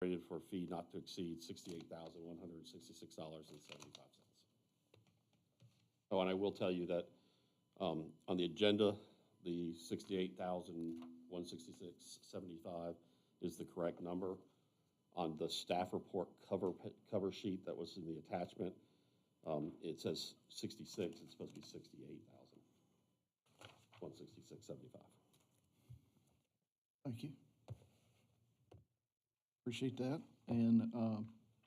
rated for a fee not to exceed $68,166.75. Oh, and I will tell you that on the agenda, the $68,166.75 is the correct number. On the staff report cover sheet that was in the attachment, it says 66. It's supposed to be 68,166.75. Thank you. Appreciate that. And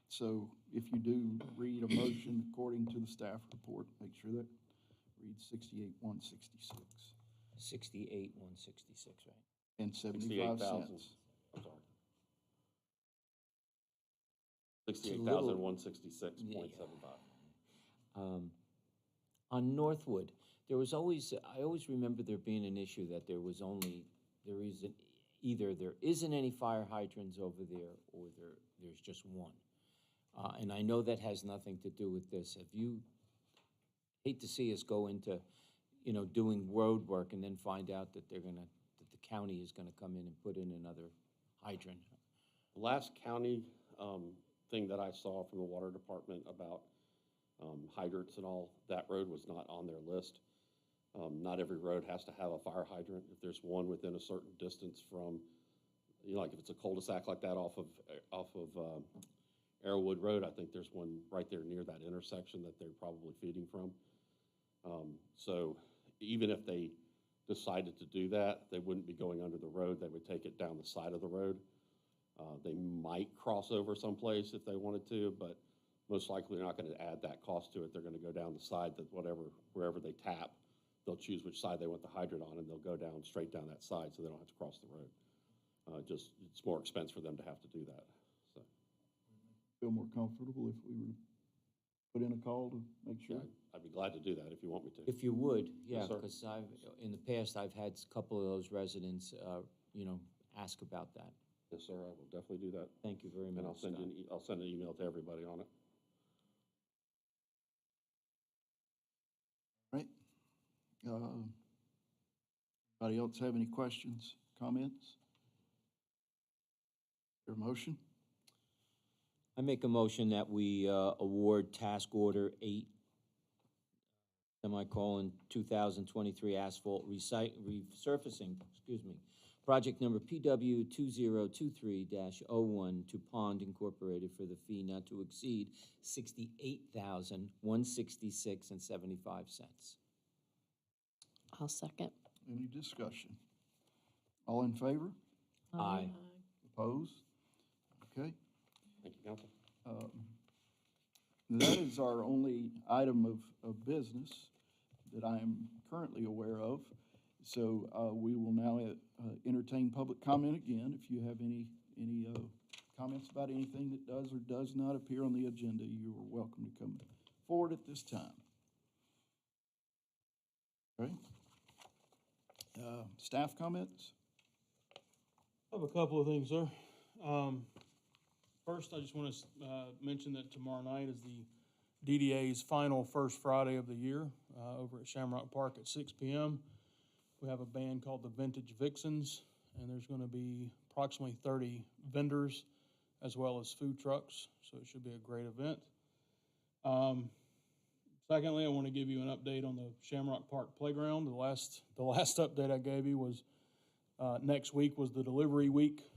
so if you do read a motion according to the staff report, make sure that reads 68,166. 68,166, right? And 75 cents. I'm sorry. 68,166.75. On Northwood, there was always, I always remember there being an issue that there isn't any fire hydrants over there, or there's just one. And I know that has nothing to do with this. If you hate to see us go into, doing road work and then find out that that the county is gonna come in and put in another hydrant. The last county thing that I saw from the water department about hydrants and all, that road was not on their list. Not every road has to have a fire hydrant. If there's one within a certain distance from, like if it's a cul-de-sac like that off of Arrowwood Road, I think there's one right there near that intersection that they're probably feeding from. So even if they decided to do that, they wouldn't be going under the road. They would take it down the side of the road. They might cross over someplace if they wanted to, but most likely they're not going to add that cost to it. They're going to go down the side that wherever they tap, they'll choose which side they want the hydrant on, and they'll go down straight down that side, so they don't have to cross the road. It's more expense for them to have to do that. So Feel more comfortable if we were to put in a call to make sure? yeah, I'd be glad to do that if you want me to. If you would, yeah, Yes, sir. because in the past, I've had a couple of those residents, ask about that. Yes, sir, I will definitely do that. Thank you very much, And I'll send Scott. I'll send an email to everybody on it. Right. Anybody else have any questions, comments? Your motion? I make a motion that we award task order 8, 2023 asphalt resurfacing, project number PW 2023-01 to Pond Incorporated for the fee not to exceed $68,166.75. I'll second. Any discussion? All in favor? Aye. Opposed? Okay. Thank you, Council. That is our only item of business that I am currently aware of. So we will now entertain public comment again. If you have any comments about anything that does or does not appear on the agenda, you are welcome to come forward at this time. All right. Staff comments? I have a couple of things, sir. First, I just want to mention that tomorrow night is the DDA's final first Friday of the year over at Shamrock Park at 6 p.m. We have a band called the Vintage Vixens, and there's going to be approximately 30 vendors as well as food trucks, so it should be a great event. Secondly, I want to give you an update on the Shamrock Park Playground. The last update I gave you was next week was the delivery week.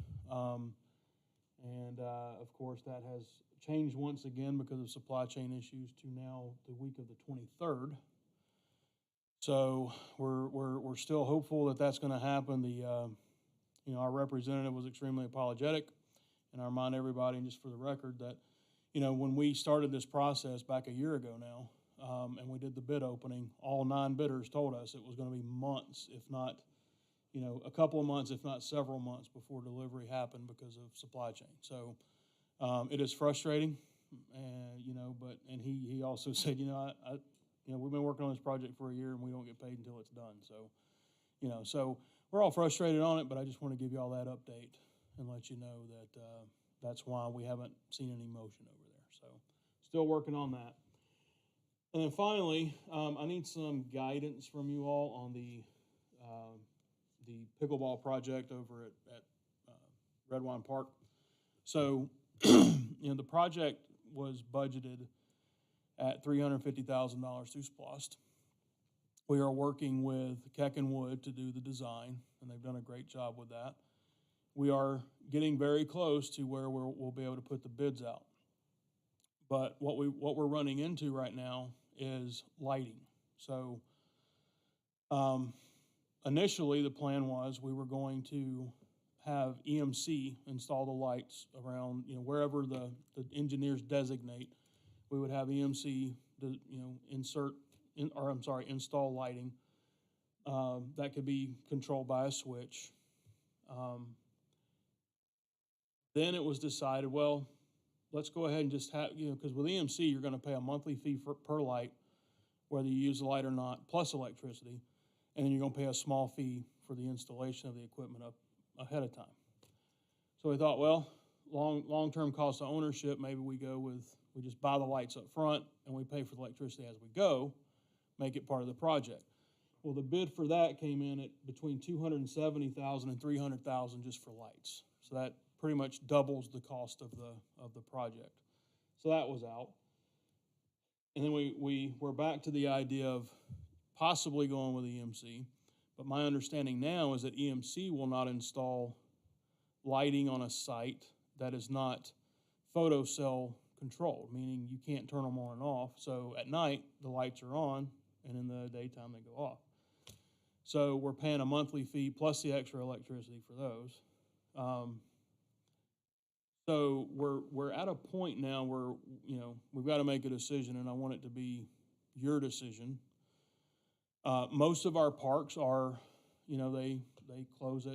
Of course, that has changed once again because of supply chain issues to now the week of the 23rd. So we're still hopeful that that's going to happen. Our representative was extremely apologetic, and I remind everybody, and just for the record, that when we started this process back a year ago now, and we did the bid opening, all 9 bidders told us it was going to be months, if not a couple of months, if not several months before delivery happened because of supply chain. So it is frustrating, and he also said, we've been working on this project for a year and we don't get paid until it's done. So, so we're all frustrated on it, but I just want to give you all that update and let you know that that's why we haven't seen any motion over there. So still working on that. And then finally, I need some guidance from you all on the pickleball project over at Redwine Park. So, the project was budgeted at $350,000 through SPLOST. We are working with Keck and Wood to do the design, and they've done a great job with that. We are getting very close to where we'll be able to put the bids out. But what we're running into right now is lighting. So, initially, the plan was we were going to have EMC install the lights around, wherever the engineers designate. We would have EMC, install lighting. That could be controlled by a switch. Then it was decided, well, let's go ahead and just have, because with EMC, you're gonna pay a monthly fee per light, whether you use the light or not, plus electricity. And then you're gonna pay a small fee for the installation of the equipment up ahead of time. So we thought, well, long-term cost of ownership, maybe we just buy the lights up front and we pay for the electricity as we go, make it part of the project. Well, the bid for that came in at between $270,000 and $300,000 just for lights. So that pretty much doubles the cost of the project. So that was out. And then we're back to the idea of possibly going with EMC. But my understanding now is that EMC will not install lighting on a site that is not photocell controlled, meaning you can't turn them on and off. So at night, the lights are on, and in the daytime, they go off. So we're paying a monthly fee plus the extra electricity for those. So we're at a point now where, we've got to make a decision, and I want it to be your decision. Most of our parks are, they close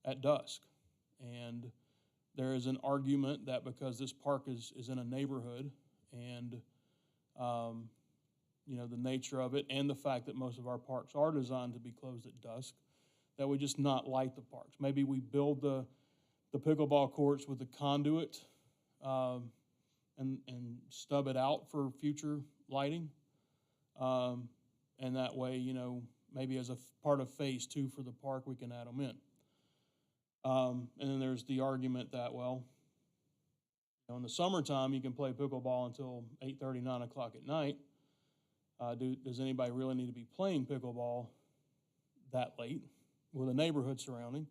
at dusk. And there is an argument that because this park is in a neighborhood and, the nature of it and the fact that most of our parks are designed to be closed at dusk, that we just not light the parks. Maybe we build the pickleball courts with the conduit and stub it out for future lighting. And that way, maybe as a part of phase 2 for the park, we can add them in. And then there's the argument that, well, in the summertime, you can play pickleball until 8:30, 9 o'clock at night. Does anybody really need to be playing pickleball that late with a neighborhood surrounding?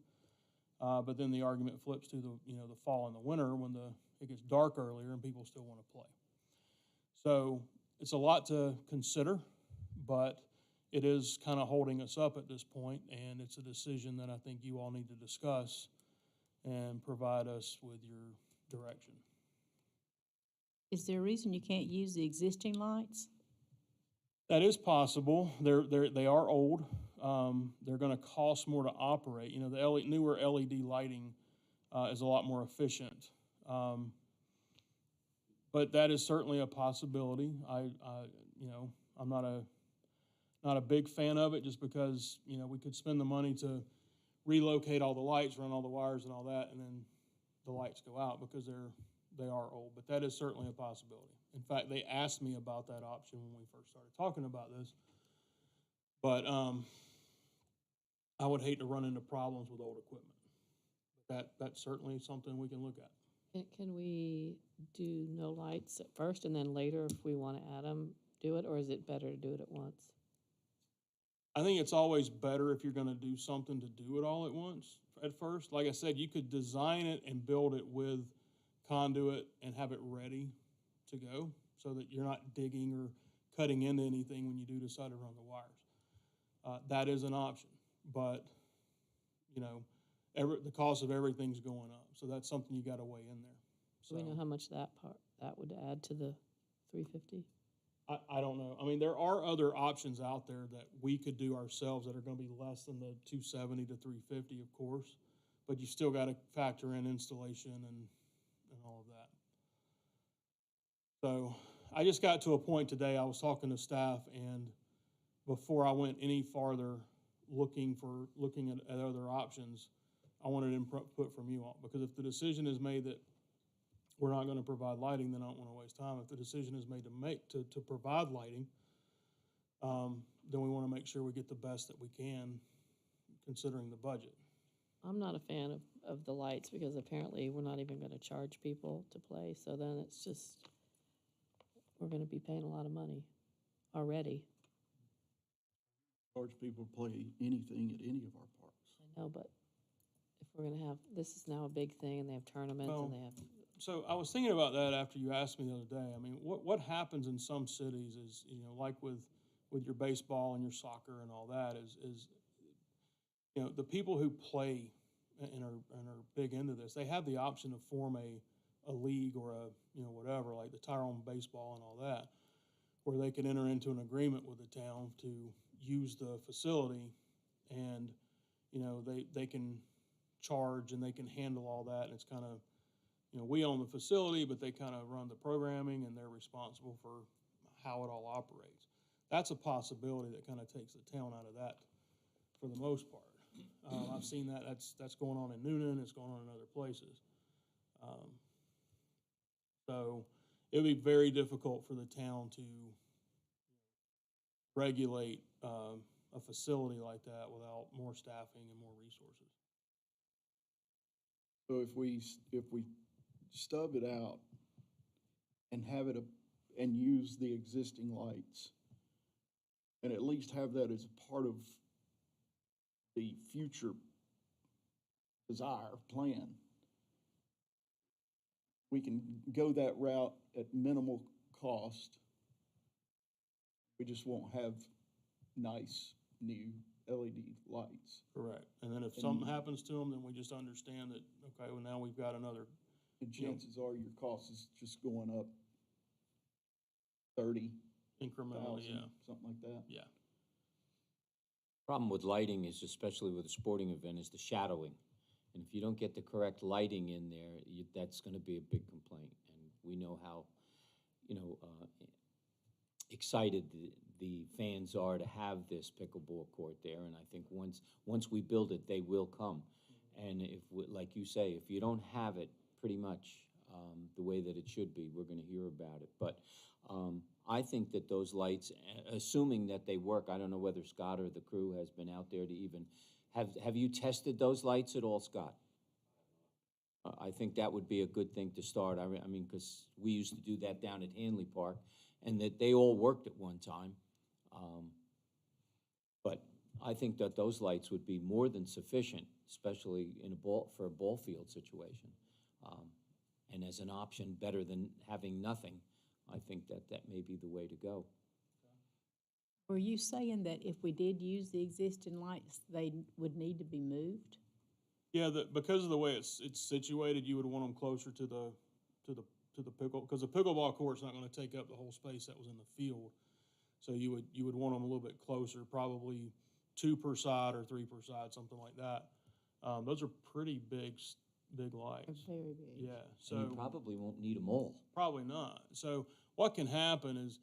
But then the argument flips to the fall and the winter when it gets dark earlier and people still want to play. So it's a lot to consider, but it is kind of holding us up at this point, and it's a decision that I think you all need to discuss and provide us with your direction. Is there a reason you can't use the existing lights? That is possible. They are old. They're going to cost more to operate. The newer LED lighting is a lot more efficient. But that is certainly a possibility. I'm not a big fan of it just because, we could spend the money to relocate all the lights, run all the wires and all that, and then the lights go out because they are old. But that is certainly a possibility. In fact, they asked me about that option when we first started talking about this. But I would hate to run into problems with old equipment. But that's certainly something we can look at. Can we do no lights at first and then later, if we want to add them, do it? Or is it better to do it at once? I think it's always better if you're going to do something to do it all at once at first. Like I said, you could design it and build it with conduit and have it ready to go so that you're not digging or cutting into anything when you do decide to run the wires. That is an option, but the cost of everything's going up, so that's something you got to weigh in there. Do we know how much that would add to the 350? I don't know. I mean, there are other options out there that we could do ourselves that are going to be less than the 270 to 350, of course, but you still got to factor in installation and all of that. So I just got to a point today, I was talking to staff, and before I went any farther looking at other options, I wanted input from you all, because if the decision is made that we're not going to provide lighting, then I don't want to waste time. If the decision is made to provide lighting, then we want to make sure we get the best that we can, considering the budget. I'm not a fan of the lights because apparently we're not even gonna charge people to play, so then it's just, we're gonna be paying a lot of money already. Charge people to play anything at any of our parks. I know, but if we're gonna have, this is now a big thing and they have tournaments Well, and they have, So I was thinking about that after you asked me the other day. I mean, what happens in some cities is, like with your baseball and your soccer and all that is the people who play and are big into this, they have the option to form a league or whatever, like the Tyrone baseball and all that, where they can enter into an agreement with the town to use the facility, and they can charge and they can handle all that, and it's kind of, we own the facility, but they kind of run the programming and they're responsible for how it all operates. That's a possibility that kind of takes the town out of that for the most part. I've seen that. That's going on in Noonan. It's going on in other places. So it would be very difficult for the town to regulate a facility like that without more staffing and more resources. So if we stub it out and have it and use the existing lights, and at least have that as a part of the future desire, plan, we can go that route at minimal cost. We just won't have nice new LED lights. Correct. And then if something happens to them, then we just understand that, okay, well, now we've got another. And chances are your cost is just going up 30,000, Incrementally, yeah. something like that. Yeah. Problem with lighting is, especially with a sporting event, is the shadowing. And if you don't get the correct lighting in there, that's going to be a big complaint. And we know how, excited the fans are to have this pickleball court there. And I think once we build it, they will come. And if, like you say, if you don't have it pretty much the way that it should be, we're going to hear about it. But I think that those lights, assuming that they work, I don't know whether Scott or the crew has been out there to even, have you tested those lights at all, Scott? I think that would be a good thing to start. I mean, because we used to do that down at Hanley Park, and that they all worked at one time. But I think that those lights would be more than sufficient, especially for a ball field situation. And as an option, better than having nothing, I think that may be the way to go. Were you saying that if we did use the existing lights, they would need to be moved? Yeah, because of the way it's situated, you would want them closer to the pickle, because the pickleball court's not going to take up the whole space that was in the field. So you would want them a little bit closer, probably 2 per side or 3 per side, something like that. Those are pretty big lights. They're very big. Yeah, so And you probably won't need them all. probably not. So what can happen is,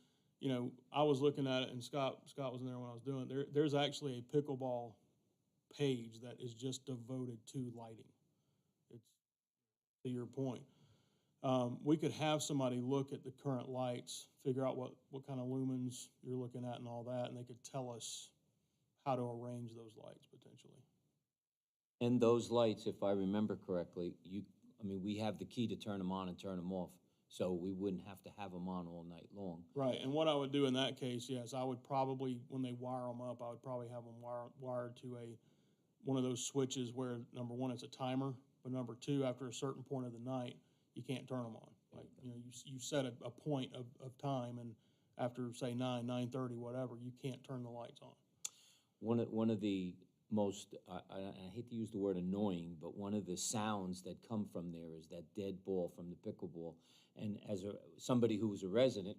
I was looking at it, and Scott was in there when I was doing it. There's actually a pickleball page that is just devoted to lighting. It's to your point. We could have somebody look at the current lights, figure out what kind of lumens you're looking at and all that, and they could tell us how to arrange those lights potentially. And those lights, if I remember correctly, we have the key to turn them on and turn them off, so we wouldn't have to have them on all night long. Right, and what I would do in that case, yes, I would probably, when they wire them up, I would probably have them wired to one of those switches where, number one, it's a timer, but number two, after a certain point of the night, you can't turn them on. Like, you set a point of time, and after, say, 9:30, whatever, you can't turn the lights on. One of the most, I hate to use the word annoying, but one of the sounds that come from there is that dead ball from the pickleball. And as somebody who was a resident,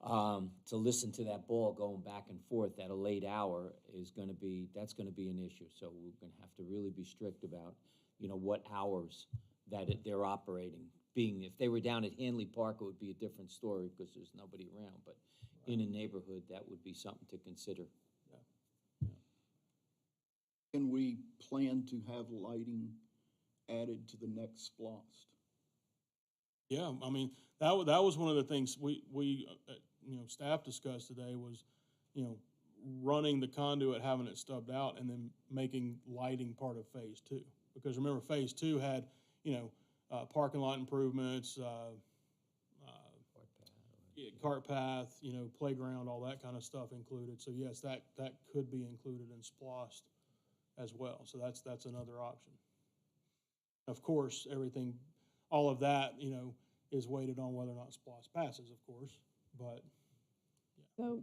to listen to that ball going back and forth at a late hour that's going to be an issue. So we're going to have to really be strict about, what hours that they're operating. If they were down at Hanley Park, it would be a different story because there's nobody around. But in a neighborhood, that would be something to consider. Can we plan to have lighting added to the next splost? Yeah, I mean, that was one of the things we staff discussed today was, running the conduit, having it stubbed out, and then making lighting part of phase two. Because remember, phase two had, parking lot improvements, cart path, playground, all that kind of stuff included. So yes, that could be included in SPLOST as well. So that's another option. Of course, all of that, is weighted on whether or not SPLOST passes, of course, but. So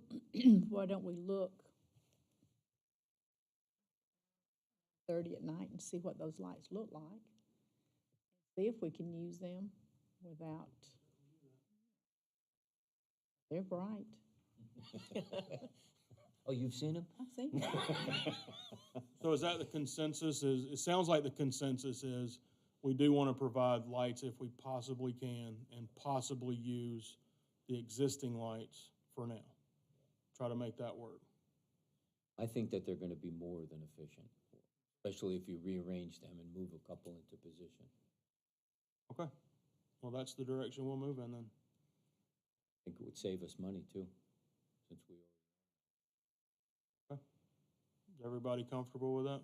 why don't we look 30 at night and see what those lights look like? See if we can use them without, they're bright. Oh, you've seen them? I've seen them. So is that the consensus? It sounds like the consensus is we do want to provide lights if we possibly can and possibly use the existing lights for now. Try to make that work. I think that they're gonna be more than efficient, especially if you rearrange them and move a couple into position. Okay. Well, that's the direction we'll move in then. I think it would save us money too, since we. Okay. Is everybody comfortable with that?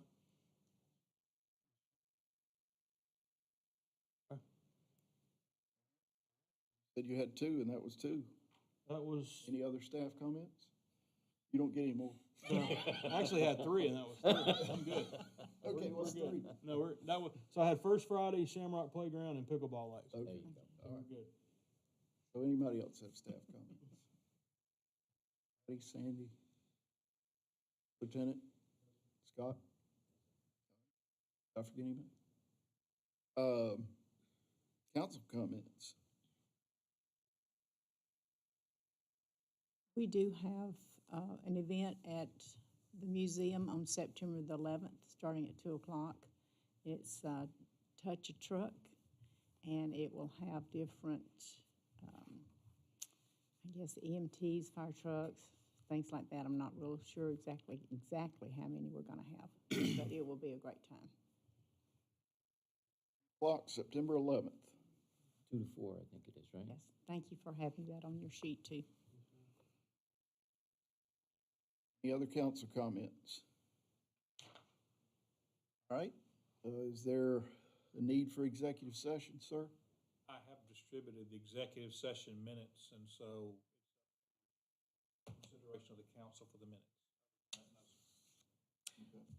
Okay. Said you had two, and that was two. That was, Any other staff comments? You don't get any more. I actually had three, and that was three. I'm good. Okay, We're what's good. three? No, so I had First Friday, Shamrock Playground, and pickleball lights. Okay, There you go. all We're right. good. So anybody else have staff comments? Hey, Sandy? Lieutenant? Scott? Did I forget anybody? Council comments? We do have an event at the museum on September the 11th, starting at 2 o'clock. It's Touch a Truck, and it will have different, I guess, EMTs, fire trucks, things like that. I'm not real sure exactly how many we're going to have, but it will be a great time. Clock, September 11th. 2 to 4, I think it is, right? Yes, thank you for having that on your sheet too. Any other council comments? All right, is there a need for executive session, sir? I have distributed the executive session minutes, and so consideration of the council for the minutes.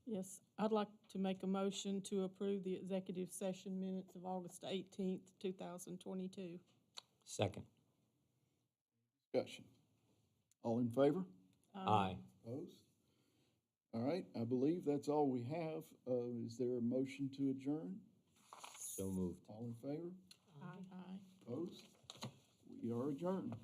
Yes, I'd like to make a motion to approve the executive session minutes of August 18th, 2022. Second. Discussion. All in favor? Aye. Opposed? All right, I believe that's all we have. Is there a motion to adjourn? So moved. All in favor? Aye. Opposed? We are adjourned.